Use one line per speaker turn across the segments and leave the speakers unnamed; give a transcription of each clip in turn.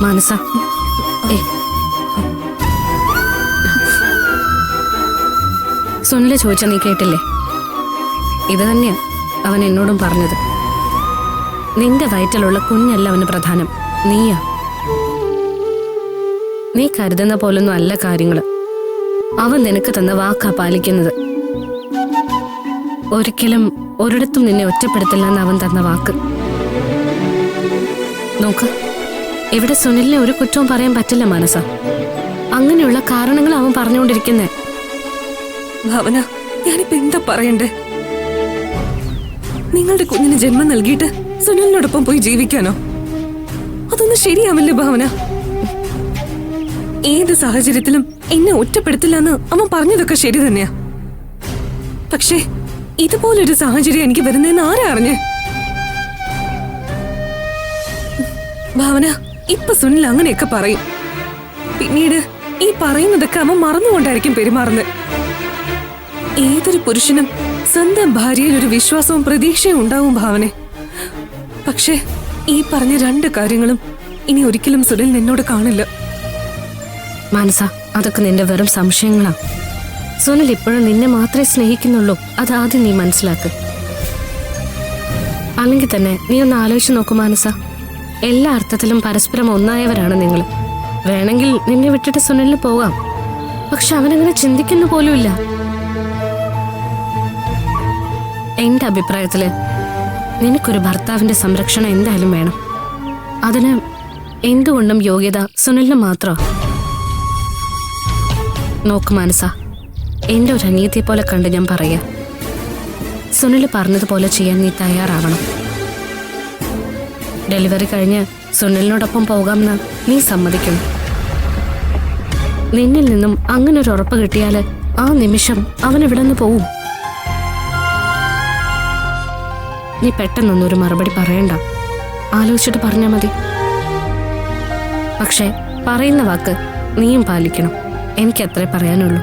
മാനസ, സുനില് ചോദിച്ച നീ കേട്ടില്ലേ? ഇത് തന്നെയാ അവൻ എന്നോടും പറഞ്ഞത്. നിന്റെ വയറ്റിലുള്ള കുഞ്ഞല്ല അവന് പ്രധാനം, നീയാ. നീ കരുതുന്ന പോലൊന്നും അല്ല കാര്യങ്ങള്. അവൻ നിനക്ക് തന്ന വാക്കാ പാലിക്കുന്നത്. ഒരിക്കലും ഒരിടത്തും നിന്നെ ഒറ്റപ്പെടുത്തില്ലെന്ന് അവൻ തന്ന വാക്ക്. നോക്ക്, ഇവിടെ സുനിലിനെ ഒരു കുറ്റവും പറയാൻ പറ്റില്ല മാനസ. അങ്ങനെയുള്ള കാരണങ്ങൾ അവൻ പറഞ്ഞുകൊണ്ടിരിക്കുന്നേ.
ഭാവന, ഞാനിപ്പോ എന്താ പറയണ്ടേ? നിങ്ങളുടെ കുഞ്ഞിന് ജന്മം നൽകിയിട്ട് സുനിലിനോടൊപ്പം പോയി ജീവിക്കാനോ? അതൊന്നും ശരിയാവില്ലേ ഭാവന? ഏത് സാഹചര്യത്തിലും എന്നെ ഒറ്റപ്പെടുത്തില്ല എന്ന് അവൻ പറഞ്ഞതൊക്കെ ശരി തന്നെയാ. പക്ഷേ ഇതുപോലൊരു സാഹചര്യം എനിക്ക് വരുന്നതെന്ന് ആരാ അറിഞ്ഞേ? ഭാവന, ഇപ്പൊ സുനിൽ അങ്ങനെയൊക്കെ പറയും. പിന്നീട് ഈ പറയുന്നതൊക്കെ അവൻ മറന്നുകൊണ്ടായിരിക്കും പെരുമാറുന്നത്. ഏതൊരു പുരുഷനും സ്വന്തം ഭാര്യയിൽ ഒരു വിശ്വാസവും പ്രതീക്ഷയും ഉണ്ടാവും ഭാവനെ. പക്ഷേ ഈ പറഞ്ഞ രണ്ട് കാര്യങ്ങളും ഇനി ഒരിക്കലും സുനിൽ എന്നോട് കാണില്ല.
മാനസ, അതൊക്കെ നിന്റെ വെറും സംശയങ്ങളാ. സുനിൽ ഇപ്പോഴും നിന്നെ മാത്രമേ സ്നേഹിക്കുന്നുള്ളൂ. അതാദ്യം നീ മനസ്സിലാക്ക്. അല്ലെങ്കിൽ തന്നെ നീ ഒന്ന് ആലോചിച്ച് നോക്കൂ മാനസ. എല്ലാ അർത്ഥത്തിലും പരസ്പരം ഒന്നായവരാണ് നിങ്ങൾ. വേണമെങ്കിൽ നിന്നെ വിട്ടിട്ട് സുനിലിന് പോകാം. പക്ഷെ അവനങ്ങനെ ചിന്തിക്കുന്നു പോലുമില്ല. എന്റെ അഭിപ്രായത്തില് നിനക്കൊരു ഭർത്താവിന്റെ സംരക്ഷണം എന്തായാലും വേണം. അതിന് എന്തുകൊണ്ടും യോഗ്യത സുനിലിന് മാത്രമാ. നോക്ക് മാനസ, എന്റെ ഒരു അനിയത്തിയെ പോലെ കണ്ട് ഞാൻ പറയാ, സുനിൽ പറഞ്ഞതുപോലെ ചെയ്യാൻ നീ തയ്യാറാവണം. ഡെലിവറി കഴിഞ്ഞ് സുനിലിനോടൊപ്പം പോകാമെന്ന് നീ സമ്മതിക്കണം. നിന്നിൽ നിന്നും അങ്ങനെ ഒരു ഉറപ്പ് കിട്ടിയാല് ആ നിമിഷം അവൻ ഇവിടെ നിന്ന് പോവും. നീ പെട്ടെന്നൊന്നും ഒരു മറുപടി പറയണ്ട, ആലോചിച്ചിട്ട് പറഞ്ഞാൽ മതി. പക്ഷെ പറയുന്ന വാക്ക് നീയും പാലിക്കണം. എനിക്കത്രേ പറയാനുള്ളൂ.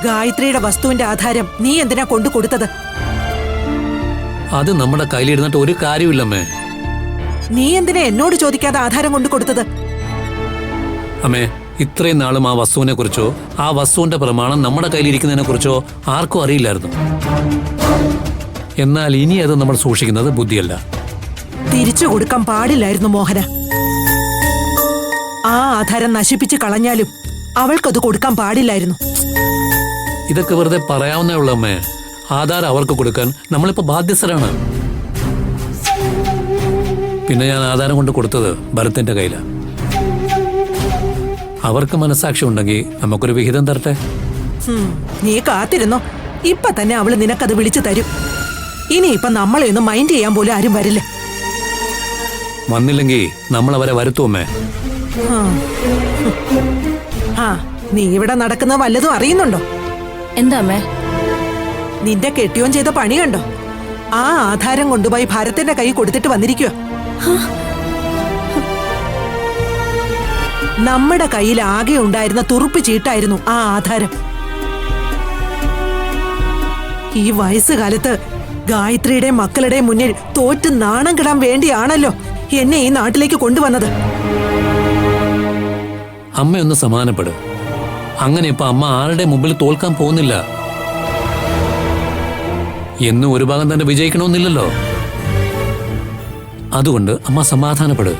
ഗായത്രിയുടെ വസ്തുവിന്റെ ആധാരം നീ എന്തിനാ കൊണ്ടു കൊടുത്തത്?
അത് നമ്മുടെ കയ്യിലിരുന്നിട്ട് ഒരു കാര്യമില്ലമ്മേ.
നീ എന്തിനാ എന്നോട് ചോദിക്കാതെ ആധാരം കൊണ്ടു കൊടുത്തത്?
അമ്മേ, ഇത്രയും നാളും ആ വസ്തുവിനെ കുറിച്ചോ ആ വസ്തുവിന്റെ പ്രമാണം നമ്മുടെ കയ്യിലിരിക്കുന്നതിനെ കുറിച്ചോ ആർക്കും അറിയില്ലായിരുന്നു. എന്നാൽ ഇനി അത് നമ്മൾ സൂക്ഷിക്കുന്നത് ബുദ്ധിയല്ല.
തിരിച്ചു കൊടുക്കാൻ പാടില്ലായിരുന്നു മോഹന. ആ ആധാരം നശിപ്പിച്ച് കളഞ്ഞാലും അവൾക്കത് കൊടുക്കാൻ പാടില്ലായിരുന്നു.
ഇതൊക്കെ വെറുതെ പറയാവുന്നേ ഉള്ളൂ അമ്മേ. ആധാരം അവർക്ക് കൊടുക്കാൻ നമ്മളിപ്പോ ബാധ്യസ്ഥരാണ്. പിന്നെ ഞാൻ ആധാരം കൊണ്ട് കൊടുത്തത് ഭരത്തിന്റെ കയ്യിലാണ്. അവർക്ക് മനസാക്ഷി ഉണ്ടെങ്കിൽ നമുക്കൊരു വിഹിതം തരട്ടെ.
നീ കാത്തിരുന്നോ, ഇപ്പൊ തന്നെ അവള് നിനക്കത് വിളിച്ചു തരും. ഇനി ഇപ്പൊ നമ്മളെ ഒന്നും മൈൻഡ് ചെയ്യാൻ പോലും ആരും വരില്ല.
വന്നില്ലെങ്കിൽ നമ്മൾ അവരെ വരുത്തുമേ.
ആ, നീ ഇവിടെ നടക്കുന്ന വല്ലതും അറിയുന്നുണ്ടോ?
എന്താ അമ്മേ?
നിന്റെ കെട്ടിയോൻ ചെയ്ത പണി കണ്ടോ? ആ ആധാരം കൊണ്ടുപോയി ഭാരത്തിന്റെ കൈ കൊടുത്തിട്ട് വന്നിരിക്കുക. നമ്മുടെ കയ്യിൽ ആകെ ഉണ്ടായിരുന്ന തുറുപ്പ് ചീട്ടായിരുന്നു ആ ആധാരം. ഈ വയസ്സുകാലത്ത് ഗായത്രിയുടെയും മക്കളുടെയും മുന്നിൽ തോറ്റ് നാണം കിടാൻ വേണ്ടിയാണല്ലോ എന്നെ ഈ നാട്ടിലേക്ക് കൊണ്ടുവന്നത്.
അമ്മയൊന്ന് സമാധാനപ്പെടും. അങ്ങനെ ഇപ്പൊ അമ്മ ആരുടെ മുമ്പിൽ തോൽക്കാൻ പോകുന്നില്ല. എന്നും ഒരു ഭാഗം തന്നെ വിജയിക്കണമെന്നില്ലല്ലോ. അതുകൊണ്ട് അമ്മ സമാധാനപ്പെടുക.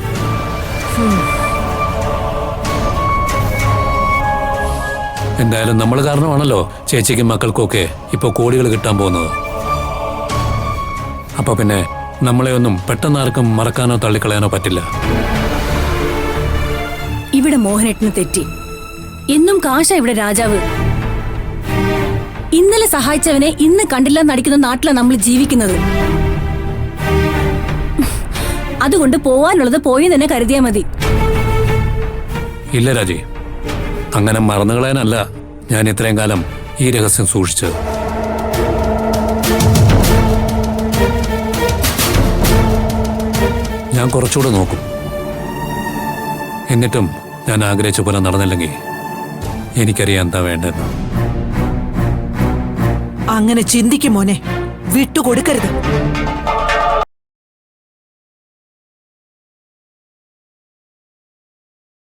എന്തായാലും നമ്മൾ കാരണമാണല്ലോ ചേച്ചിക്കും മക്കൾക്കും ഒക്കെ ഇപ്പൊ കോടികൾ കിട്ടാൻ പോകുന്നത്. അപ്പൊ പിന്നെ നമ്മളെ ഒന്നും പെട്ടെന്ന് ആർക്കും മറക്കാനോ തള്ളിക്കളയാനോ പറ്റില്ല.
ഇവിടെ മോഹനേട്ടന് തെറ്റി. എന്നും കാശ ഇവിടെ രാജാവ്. ഇന്നലെ സഹായിച്ചവനെ ഇന്ന് കണ്ടില്ല നടിക്കുന്ന നാട്ടിലാണ് നമ്മൾ ജീവിക്കുന്നത്. അതുകൊണ്ട് പോവാനുള്ളത് പോയി തന്നെ കരുതിയാ മതി.
ഇല്ല രാജി, അങ്ങനെ മറന്നുകളയാനല്ല ഞാൻ ഇത്രയും കാലം ഈ രഹസ്യം സൂക്ഷിച്ചത്. ഞാൻ കുറച്ചുകൂടെ നോക്കും. എന്നിട്ടും ഞാൻ ആഗ്രഹിച്ച പോലെ നടന്നില്ലെങ്കിൽ എനിക്കറിയാൻ എന്താ വേണ്ടെന്ന്.
അങ്ങനെ ചിന്തിക്കും മോനെ, വിട്ടുകൊടുക്കരുത്.